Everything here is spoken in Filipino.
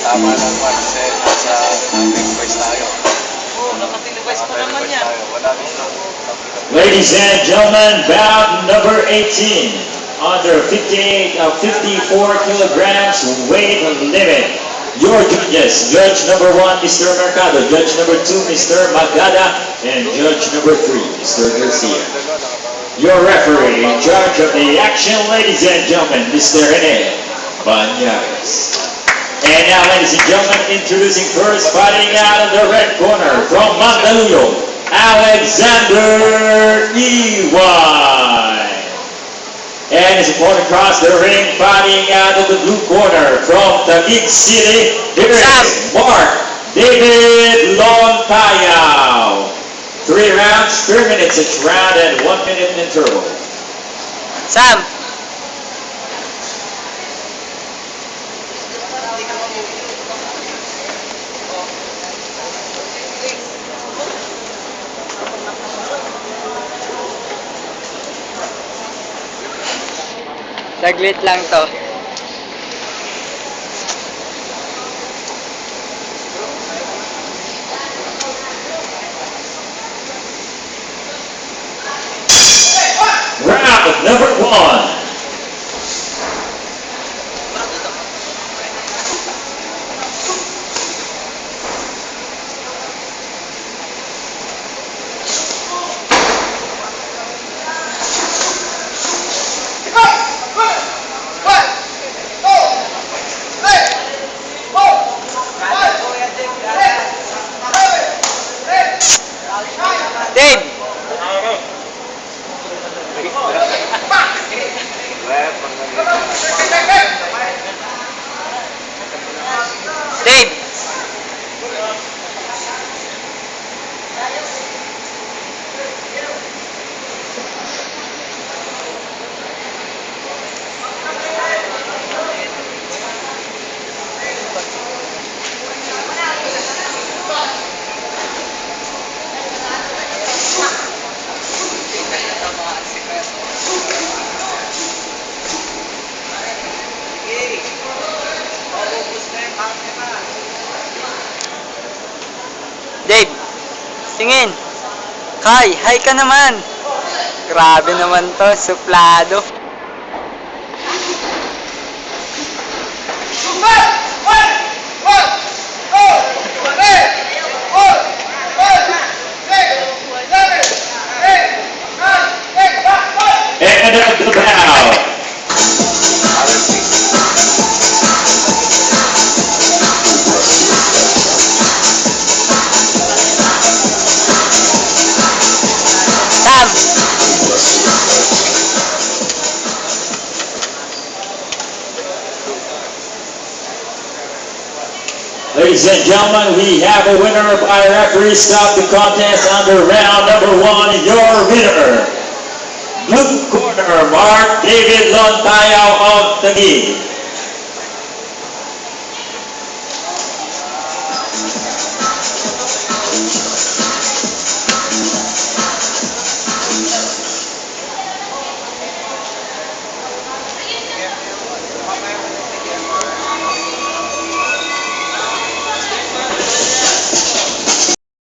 Tama lang man, kasi nasa telequest tayo. Oo, nakatelequest pa naman yan. Wala dito. Ladies and gentlemen, bout number 18, under 54 kilograms weight limit. Your judges, Judge number 1, Mr. Mercado, Judge number 2, Mr. Magada, and Judge number 3, Mr. Garcia. Your referee in charge of the action, ladies and gentlemen, Mr. Rene Banyares. And now, ladies and gentlemen, introducing first, fighting out of the red corner from Mandaluyong, Alexander Iway. And his opponent across the ring, fighting out of the blue corner from Taguig City, here is Mark David Lontayao. 3 rounds, 3 minutes each round, and 1 minute interval. Sam! Saglit lang to. Round number 1. Dave! Dave! Dave, tingin. Kai, hi ka naman. Grabe naman to, suplado. And at the bow. Sam! Ladies and gentlemen, we have a winner by referee. Stop the contest under round number 1. Your winner, blue corner, Mark David Lontayao of Taguig.